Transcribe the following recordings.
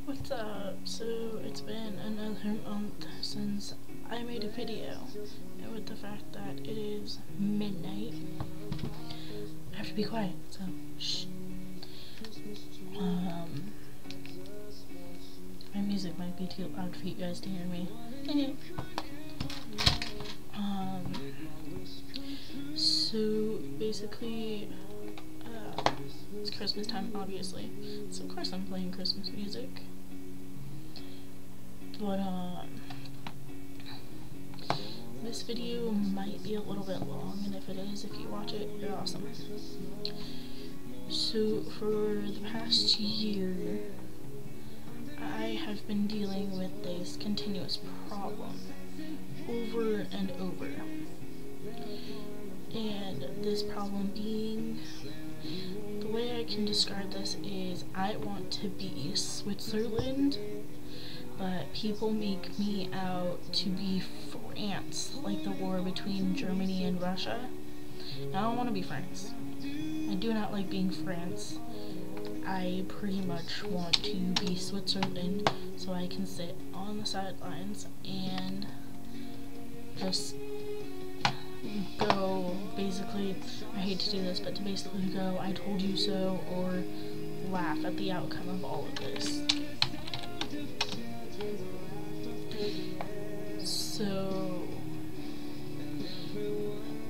What's up? So it's been another month since I made a video, and with the fact that it is midnight, I have to be quiet, so shh. My music might be too loud for you guys to hear me. So basically, it's Christmas time, obviously, so of course I'm playing Christmas music. But this video might be a little bit long, and if it is, if you watch it, you're awesome. So for the past year, I have been dealing with this continuous problem over and over. And this problem being, the way I can describe this is, I want to be Switzerland, but people make me out to be France, like the war between Germany and Russia. And I don't want to be France. I do not like being France. I pretty much want to be Switzerland, so I can sit on the sidelines and just go, basically, I hate to do this, but to basically go, I told you so, or laugh at the outcome of all of this. So,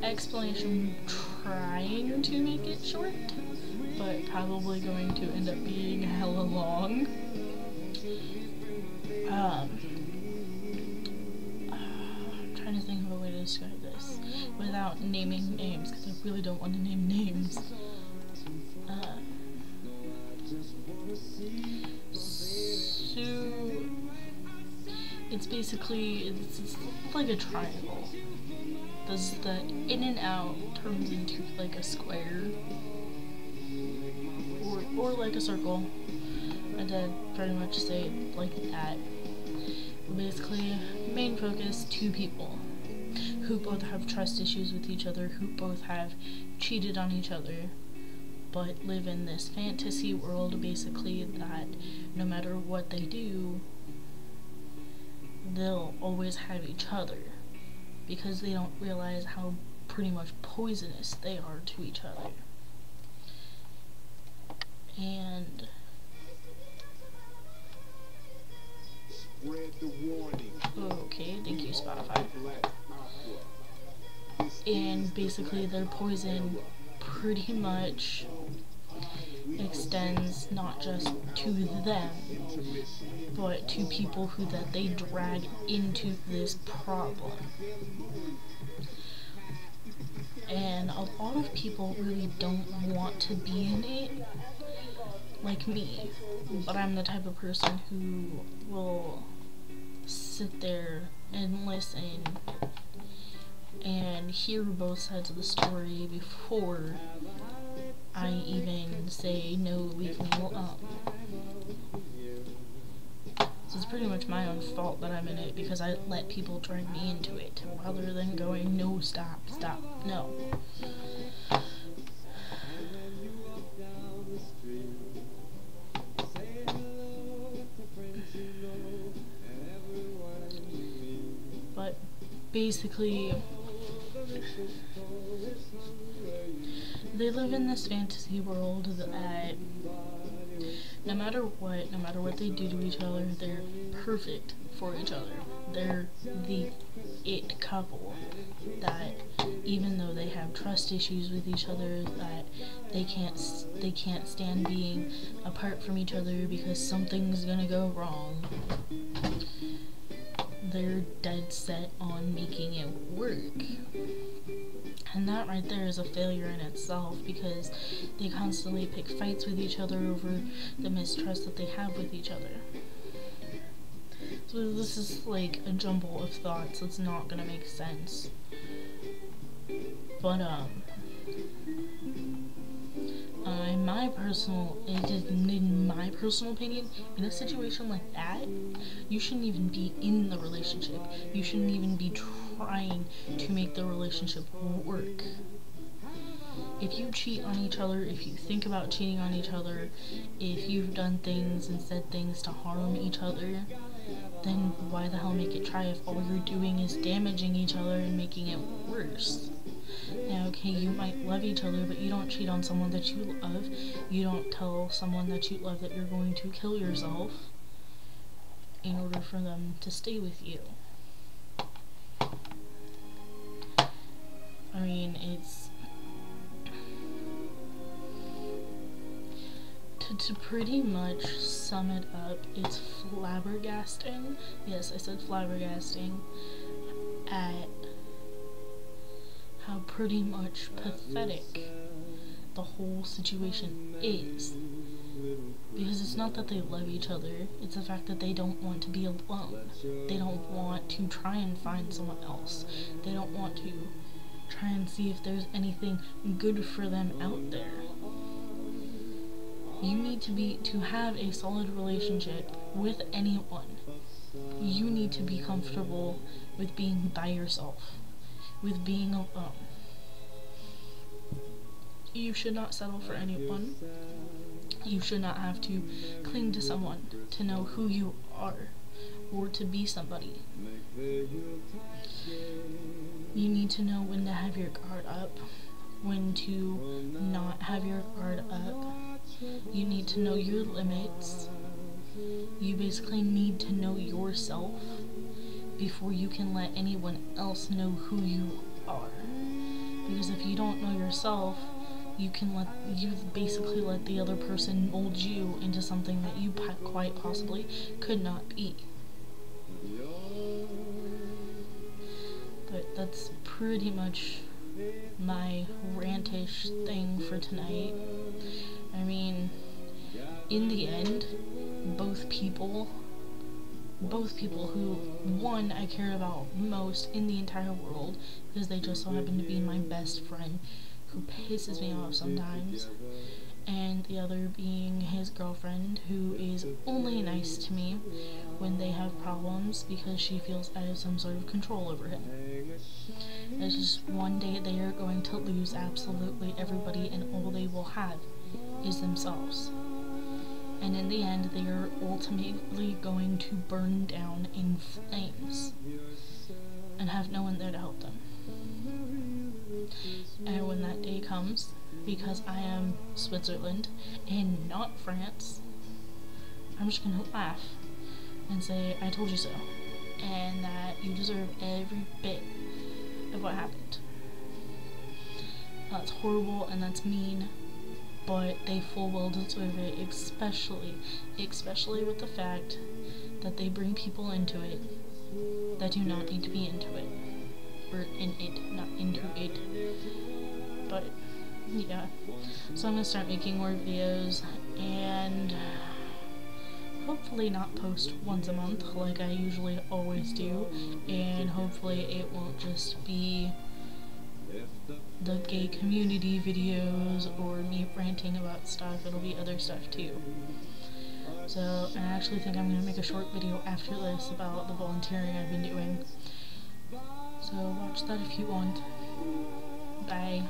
explanation, trying to make it short, but probably going to end up being hella long. I'm trying to think of a way to describe this without naming names, because I really don't want to name names. So it's basically, it's like a triangle. The in and out turns into like a square, or like a circle. My dad pretty much say it like that. Basically, main focus, two people who both have trust issues with each other, who both have cheated on each other, but live in this fantasy world, basically, that no matter what they do, they'll always have each other, because they don't realize how pretty much poisonous they are to each other. And okay, thank you, Spotify. And basically their poison pretty much extends not just to them, but to people who that they drag into this problem. And a lot of people really don't want to be in it, like me, but I'm the type of person who will sit there and listen and hear both sides of the story before I even say, no, leave me alone. So it's pretty much my own fault that I'm in it, because I let people drag me into it, rather than going, no, stop, no. But basically, they live in this fantasy world that no matter what they do to each other, they're perfect for each other. They're the it couple, that even though they have trust issues with each other, that they can't stand being apart from each other because something's gonna go wrong. They're dead set on making it work. And that right there is a failure in itself, because they constantly pick fights with each other over the mistrust that they have with each other. So this is like a jumble of thoughts that's not gonna make sense. But in my personal opinion, in a situation like that, you shouldn't even be in the relationship. You shouldn't even be trying to make the relationship work. if you cheat on each other, if you think about cheating on each other, if you've done things and said things to harm each other, then why the hell make it try if all you're doing is damaging each other and making it worse? Now, okay, you might love each other, but you don't cheat on someone that you love. You don't tell someone that you love that you're going to kill yourself in order for them to stay with you. I mean, it's... To pretty much sum it up, it's flabbergasting, yes, I said flabbergasting, at how pretty much pathetic the whole situation is. Because it's not that they love each other, it's the fact that they don't want to be alone. They don't want to try and find someone else. They don't want to try and see if there's anything good for them out there. You need to have a solid relationship with anyone. You need to be comfortable with being by yourself, with being alone. You should not settle for anyone. You should not have to cling to someone to know who you are or to be somebody. You need to know when to have your guard up, when to not have your guard up. You need to know your limits. You basically need to know yourself before you can let anyone else know who you are. Because if you don't know yourself, you basically let the other person mold you into something that you quite possibly could not be. But that's pretty much my rantish thing for tonight. I mean, in the end, both people who, one, I care about most in the entire world, because they just so happen to be my best friend, who pisses me off sometimes, and the other being his girlfriend, who is only nice to me when they have problems because she feels I have some sort of control over him. It's just one day they are going to lose absolutely everybody, and all they will have is themselves. And in the end, they are ultimately going to burn down in flames and have no one there to help them. And when that day comes, because I am Switzerland and not France, I'm just gonna laugh and say, I told you so, and that you deserve every bit of what happened. That's horrible and that's mean, but they full well deserve it, especially with the fact that they bring people into it that do not need to be into it. Or in it, not into it. But, yeah. So I'm gonna start making more videos, and hopefully not post once a month like I usually always do, and hopefully it won't just be the gay community videos or me ranting about stuff. It'll be other stuff too. So I actually think I'm gonna make a short video after this about the volunteering I've been doing. So watch that if you want. Bye.